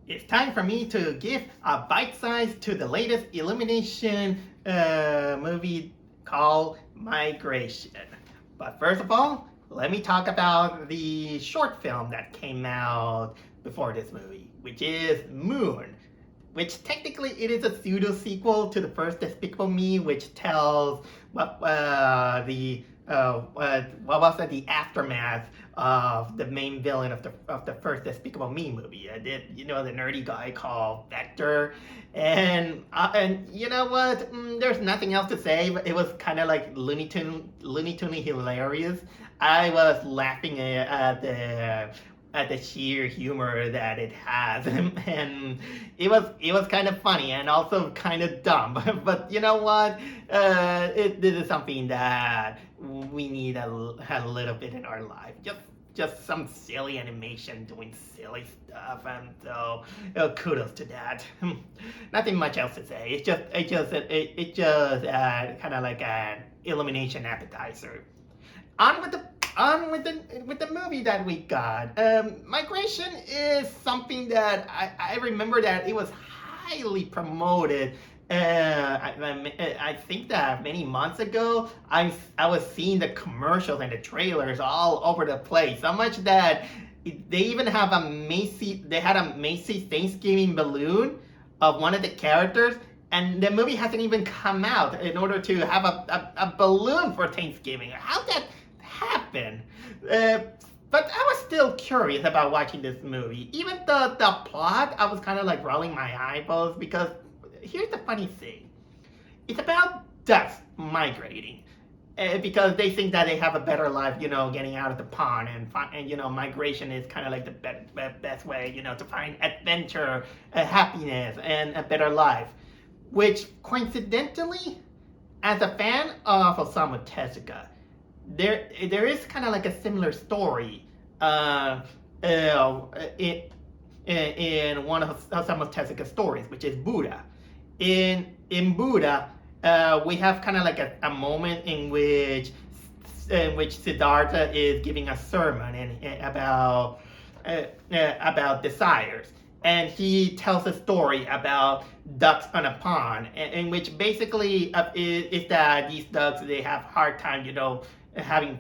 It's time for me to give a bite size to the latest Illumination movie called Migration. But first of all, let me talk about the short film that came out before this movie, which is Moon, which technically it is a pseudo sequel to the first Despicable Me, which tells what was the aftermath of the main villain of the first Despicable Me movie. The nerdy guy called Vector, and you know what? There's nothing else to say. But it was kind of like Looney Tune hilarious. I was laughing at the sheer humor that it has, and it was kind of funny and also kind of dumb. But you know what? This is something that we need a little bit in our life. Just some silly animation doing silly stuff, and so kudos to that. Nothing much else to say. It just kind of like an Illumination appetizer. On with the movie that we got. Migration is something that I remember that it was highly promoted. I think that many months ago, I was seeing the commercials and the trailers all over the place. So much that they even have they had a Macy's Thanksgiving balloon of one of the characters, and the movie hasn't even come out in order to have a balloon for Thanksgiving. How that happen? But I was still curious about watching this movie. Even the plot, I was kind of like rolling my eyeballs because here's the funny thing. It's about ducks migrating. Because they think that they have a better life, getting out of the pond, and migration is kind of like the best way, to find adventure, happiness, and a better life. Which coincidentally, as a fan of Osamu Tezuka, there is kind of like a similar story in one of Osamu Tezuka's stories, which is Buddha. In Buddha, we have kind of like a moment in which Siddhartha is giving a sermon about desires, and he tells a story about ducks on a pond, in which basically is that these ducks, they have hard time, having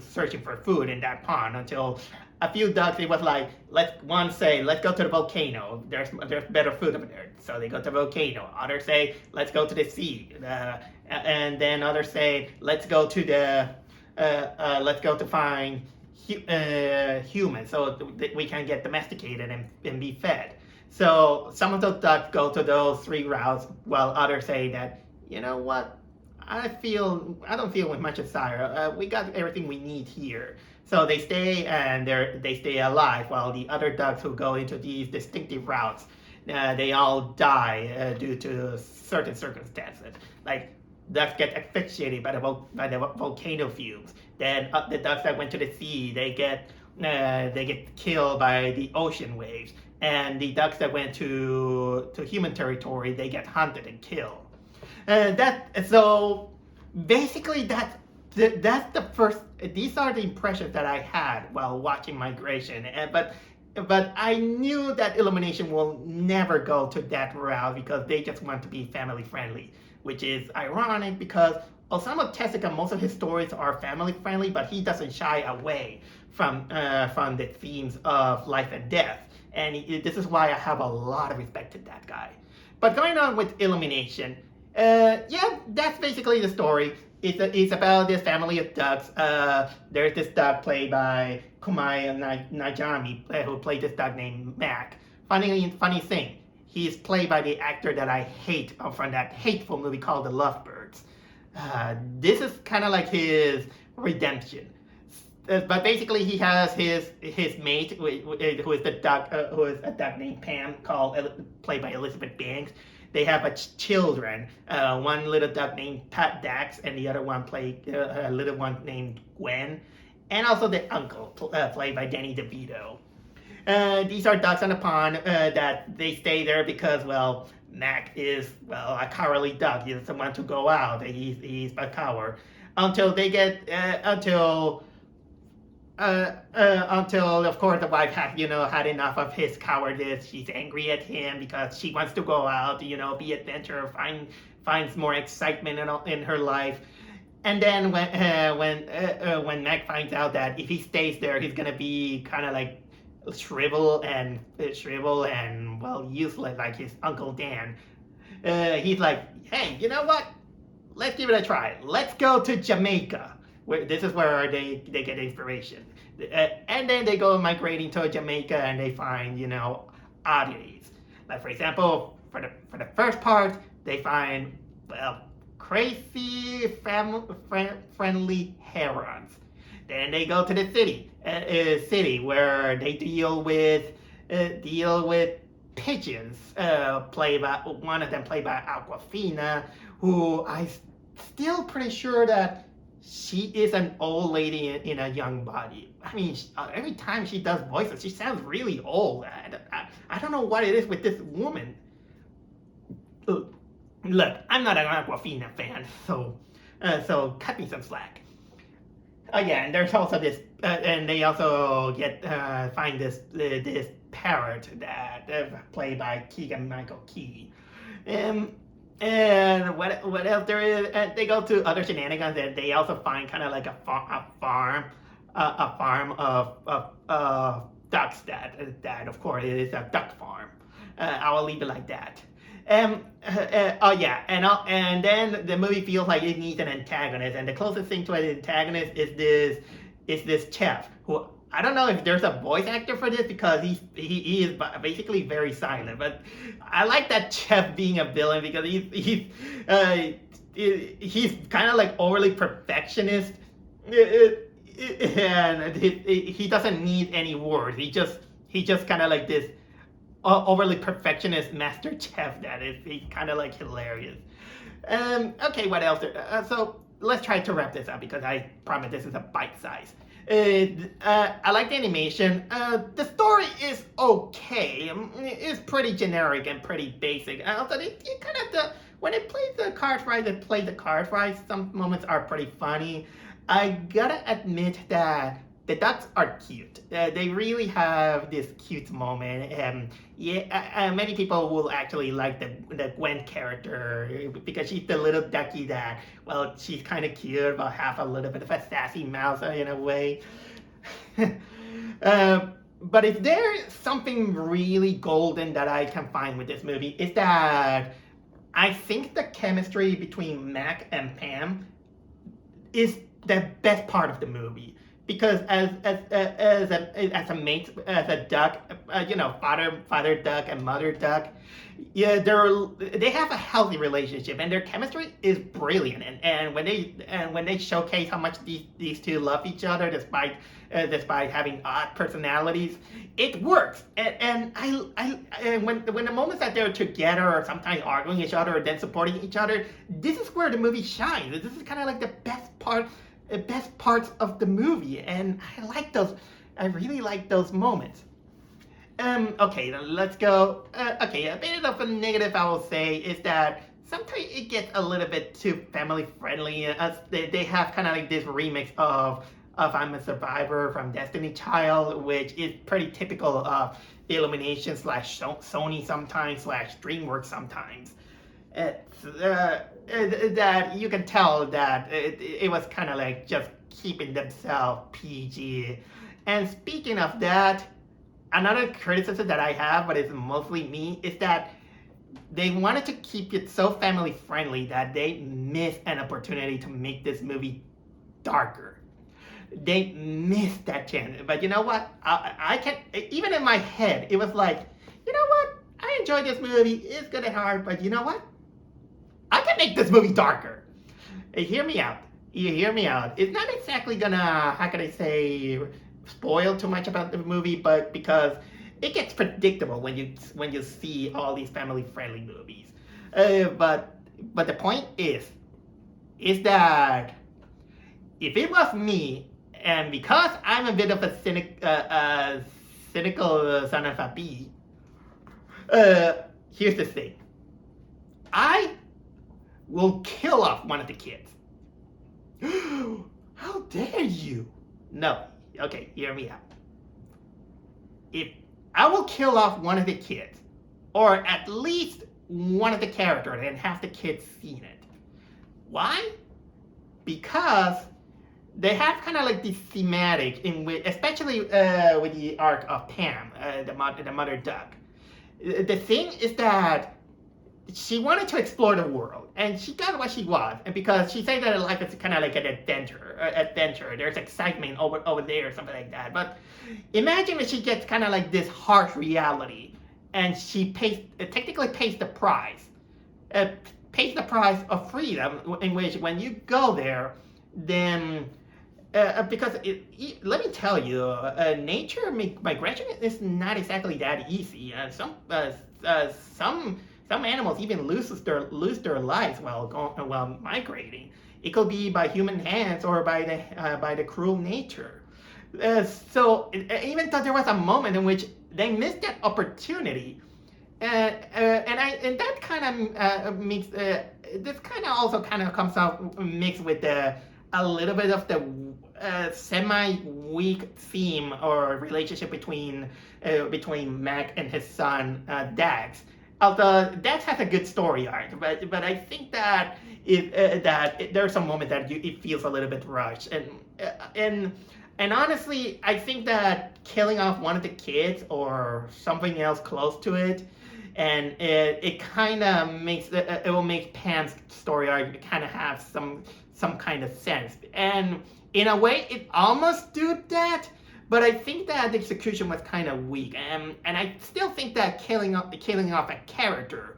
searching for food in that pond until a few ducks, it was like, let's go to the volcano. There's better food over there, so they go to the volcano. Others say, let's go to the sea, and then others say, let's go to find humans so we can get domesticated and be fed. So some of those ducks go to those three routes, while others say that, you know what, I don't feel with much desire. We got everything we need here. So they stay and they stay alive, while the other ducks who go into these distinctive routes, they all die due to certain circumstances. Like ducks get asphyxiated by the volcano fumes. Then the ducks that went to the sea, they get killed by the ocean waves. And the ducks that went to human territory, they get hunted and killed. So basically that's the first. These are the impressions that I had while watching Migration, but I knew that Illumination will never go to that route because they just want to be family friendly, which is ironic because Osamu Tezuka, most of his stories are family friendly, but he doesn't shy away from the themes of life and death, and this is why I have a lot of respect to that guy. But going on with Illumination. That's basically the story. It's about this family of ducks. There's this duck played by Kumaya Najami, who played this duck named Mac. Funny thing, he's played by the actor that I hate from that hateful movie called The Lovebirds. This is kind of like his redemption. But basically, he has his mate, who is the duck, who is a duck named Pam, played by Elizabeth Banks. They have children, one little duck named Pat Dax, and the other one played a little one named Gwen, and also the uncle, played by Danny DeVito. These are ducks on a pond that they stay there because, well, Mac is, well, a cowardly duck. He doesn't want to go out. He's a coward until until of course the wife had enough of his cowardice. She's angry at him because she wants to go out, be adventurous, finds more excitement in her life. And then when Meg finds out that if he stays there, he's gonna be kind of like shrivel and well useless like his Uncle Dan. He's like, hey, you know what? Let's give it a try. Let's go to Jamaica. This is where they get inspiration. And then they go migrating to Jamaica and they find, oddities. Like, for example, for the first part, they find, well, crazy friendly herons. Then they go to the city where they deal with pigeons. One of them played by Aquafina, who I still pretty sure that she is an old lady in a young body. I mean, every time she does voices, she sounds really old. I don't know what it is with this woman. Look, I'm not an Aquafina fan, so cut me some slack. Oh yeah, and there's also this, and they also find this parrot that played by Keegan Michael Key. And what else there is? They go to other shenanigans, and they also find kind of like a farm of ducks. That of course is a duck farm. I will leave it like that. Oh yeah, and then the movie feels like it needs an antagonist, and the closest thing to an antagonist is this chef who. I don't know if there's a voice actor for this because he is basically very silent, but I like that chef being a villain because he's kind of like overly perfectionist, and he doesn't need any words. He just kind of like this overly perfectionist master chef that is kind of like hilarious. Okay, what else? So let's try to wrap this up because I promise this is a bite size. I like the animation. The story is okay. It's pretty generic and pretty basic. Also, it kind of when it plays the cards right, some moments are pretty funny. I gotta admit that the ducks are cute. They really have this cute moment. Many people will actually like the Gwen character because she's the little ducky that, well, she's kind of cute, but have a little bit of a sassy mouth in a way. But if there's something really golden that I can find with this movie, is that I think the chemistry between Mac and Pam is the best part of the movie. Because as a mate, as a duck, father duck and mother duck, yeah, they have a healthy relationship and their chemistry is brilliant. And when they showcase how much these two love each other despite having odd personalities, it works. And when the moments that they're together or sometimes arguing each other or then supporting each other, this is where the movie shines. This is kind of like the best parts of the movie, and I really like those moments. Okay, then let's go. Okay, a bit of a negative I will say is that sometimes it gets a little bit too family friendly. They have kind of like this remix of I'm a Survivor from Destiny Child, which is pretty typical of Illumination / Sony sometimes / DreamWorks sometimes. That you can tell that it was kind of like just keeping themselves PG. And speaking of that, another criticism that I have, but it's mostly me, is that they wanted to keep it so family friendly that they missed an opportunity to make this movie darker. They missed that chance. But you know what? I can, even in my head, it was like, you know what? I enjoyed this movie. It's good and hard, but you know what? I can make this movie darker. Hey, hear me out. It's not exactly gonna, how can I say, spoil too much about the movie, but because it gets predictable when you see all these family-friendly movies. But the point is that if it was me, and because I'm a bit of a cynical son of a bee, here's the thing. I will kill off one of the kids. How dare you? No, okay, hear me out. If I will kill off one of the kids, or at least one of the characters, and have the kids seen it. Why? Because they have kind of like this thematic in which, especially with the arc of Pam, the mother duck. The thing is that she wanted to explore the world, and she got what she was, and because she said that life is kind of like an adventure. There's excitement over there, or something like that. But imagine that she gets kind of like this harsh reality, and she technically pays the price. Pays the price of freedom, in which when you go there, then because let me tell you, nature migration is not exactly that easy. Some animals even lose their lives while migrating. It could be by human hands or by the cruel nature. So even though there was a moment in which they missed that opportunity, and that kind of makes this kind of also kind of comes out mixed with a little bit of the semi-weak theme or relationship between Mac and his son Dax. Although Dax has a good story arc, but I think that there's a moment that it feels a little bit rushed, and honestly, I think that killing off one of the kids or something else close to it, and it kind of makes it will make Pam's story arc kind of have some kind of sense. And in a way, it almost do that, but I think that the execution was kind of weak. And I still think that killing off a character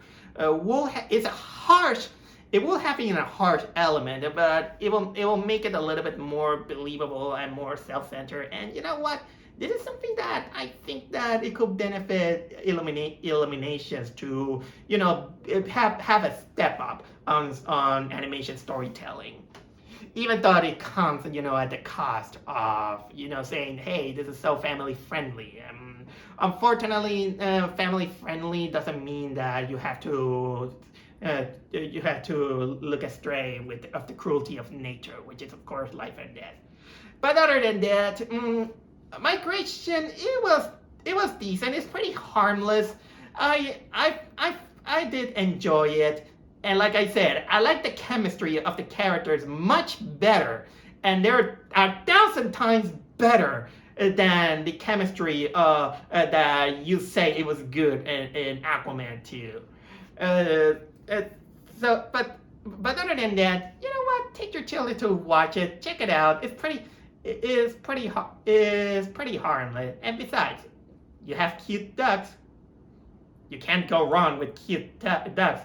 is a harsh. It will have a harsh element, but it will make it a little bit more believable and more self-centered. And you know what? This is something that I think that it could benefit Illuminations to, have a step up on animation storytelling. Even though it comes, at the cost of, saying, hey, this is so family friendly. Unfortunately, family friendly doesn't mean that you have to look astray of the cruelty of nature, which is of course life and death. But other than that, migration, it was decent. It's pretty harmless. I did enjoy it. And like I said, I like the chemistry of the characters much better, and they're 1,000 times better than the chemistry that you say it was good in Aquaman 2. But other than that, you know what? Take your children to watch it. Check it out. It's pretty harmless. And besides, you have cute ducks. You can't go wrong with cute ducks.